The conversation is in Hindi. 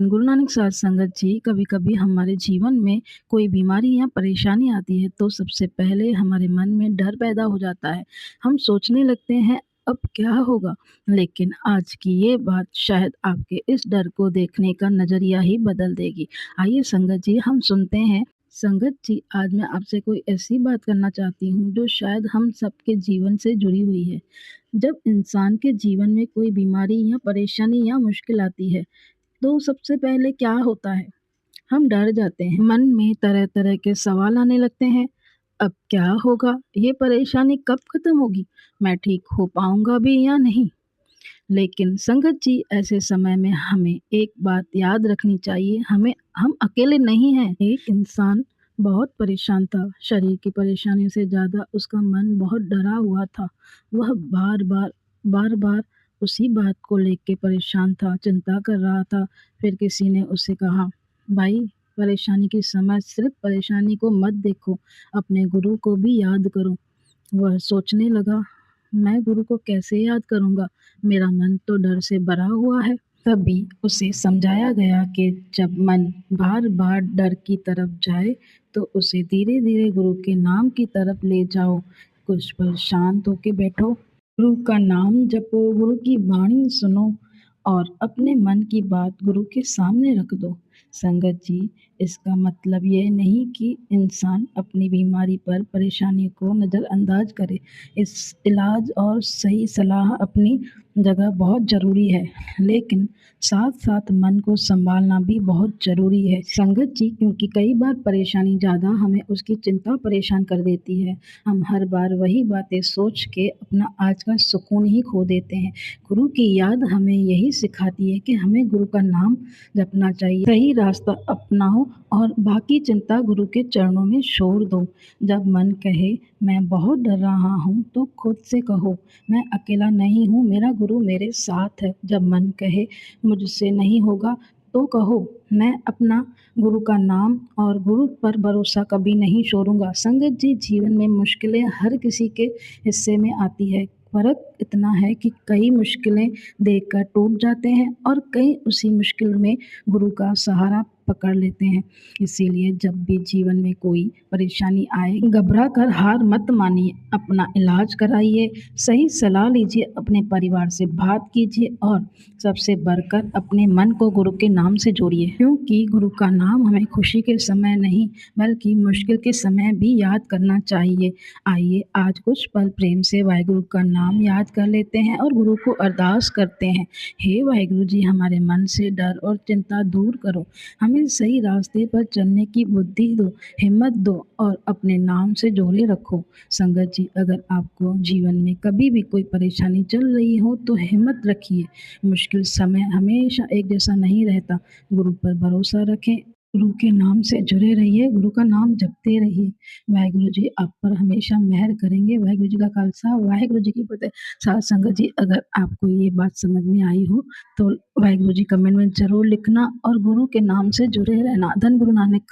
गुरु नानक साहब संगत जी, कभी-कभी हमारे जीवन में कोई बीमारी या परेशानी आती है तो सबसे पहले हमारे मन में डर पैदा हो जाता है। हम सोचने लगते हैं अब क्या होगा? लेकिन आज की ये बात शायद आपके इस डर को देखने का नज़रिया ही बदल देगी। आइए संगत जी हम सुनते हैं। संगत जी, आज मैं आपसे कोई ऐसी बात करना चाहती हूँ जो शायद हम सबके जीवन से जुड़ी हुई है। जब इंसान के जीवन में कोई बीमारी या परेशानी या मुश्किल आती है तो सबसे पहले क्या होता है, हम डर जाते हैं। मन में तरह-तरह के सवाल आने लगते हैं। अब क्या होगा? ये परेशानी कब खत्म होगी? मैं ठीक हो पाऊँगा भी या नहीं? लेकिन संगत जी, ऐसे समय में हमें एक बात याद रखनी चाहिए, हम अकेले नहीं हैं। एक इंसान बहुत परेशान था। शरीर की परेशानी से ज़्यादा उसका मन बहुत डरा हुआ था। वह बार-बार उसी बात को लेके परेशान था, चिंता कर रहा था। फिर किसी ने उससे कहा, भाई, परेशानी के समय सिर्फ़ परेशानी को मत देखो, अपने गुरु को भी याद करो। वह सोचने लगा, मैं गुरु को कैसे याद करूँगा? मेरा मन तो डर से भरा हुआ है। तभी उसे समझाया गया कि जब मन बार-बार डर की तरफ जाए, तो उसे धीरे-धीरे गुरु के नाम की तरफ ले जाओ। कुछ पल शांत होके बैठो, गुरु का नाम जपो, गुरु की वाणी सुनो और अपने मन की बात गुरु के सामने रख दो। संगत जी, इसका मतलब ये नहीं कि इंसान अपनी बीमारी पर परेशानी को नज़रअंदाज करे। इस इलाज और सही सलाह अपनी जगह बहुत ज़रूरी है, लेकिन साथ-साथ मन को सँभालना भी बहुत ज़रूरी है। संगत जी, क्योंकि कई बार परेशानी ज़्यादा हमें उसकी चिंता परेशान कर देती है। हम हर बार वही बातें सोच के अपना आज का सुकून ही खो देते हैं। गुरु की याद हमें यही सिखाती है कि हमें गुरु का नाम जपना चाहिए, सही रास्ता अपनाओ और बाकी चिंता गुरु के चरणों में छोड़ दो। जब मन कहे मैं बहुत डर रहा हूँ, तो खुद से कहो मैं अकेला नहीं हूँ, मेरा गुरु मेरे साथ है। जब मन कहे मुझसे नहीं होगा, तो कहो मैं अपना गुरु का नाम और गुरु पर भरोसा कभी नहीं छोड़ूंगा। संगत जी, जीवन में मुश्किलें हर किसी के हिस्से में आती है। फ़र्क इतना है कि कई मुश्किलें देखकर टूट जाते हैं और कई उसी मुश्किल में गुरु का सहारा पकड़ लेते हैं। इसीलिए जब भी जीवन में कोई परेशानी आए, घबरा कर हार मत मानिए, अपना इलाज कराइए, सही सलाह लीजिए, अपने परिवार से बात कीजिए और सबसे बढ़कर अपने मन को गुरु के नाम से जोड़िए, क्योंकि गुरु का नाम हमें खुशी के समय नहीं बल्कि मुश्किल के समय भी याद करना चाहिए। आइए आज कुछ पल प्रेम से वाहेगुरु का नाम याद कर लेते हैं और गुरु को अरदास करते हैं। हे वाहेगुरु जी, हमारे मन से डर और चिंता दूर करो, हमें सही रास्ते पर चलने की बुद्धि दो, हिम्मत दो और अपने नाम से जोड़े रखो। संगत जी, अगर आपको जीवन में कभी भी कोई परेशानी चल रही हो तो हिम्मत रखिए। मुश्किल समय हमेशा एक जैसा नहीं रहता। गुरु पर भरोसा रखें, गुरु के नाम से जुड़े रहिए, गुरु का नाम जपते रहिए। वाहेगुरु जी आप पर हमेशा मेहर करेंगे। वाहेगुरु जी का खालसा, वाहेगुरु जी की फ़तेह। साध संगत जी, अगर आपको ये बात समझ में आई हो तो वाहेगुरु जी कमेंट में ज़रूर लिखना और गुरु के नाम से जुड़े रहना। धन गुरु नानक।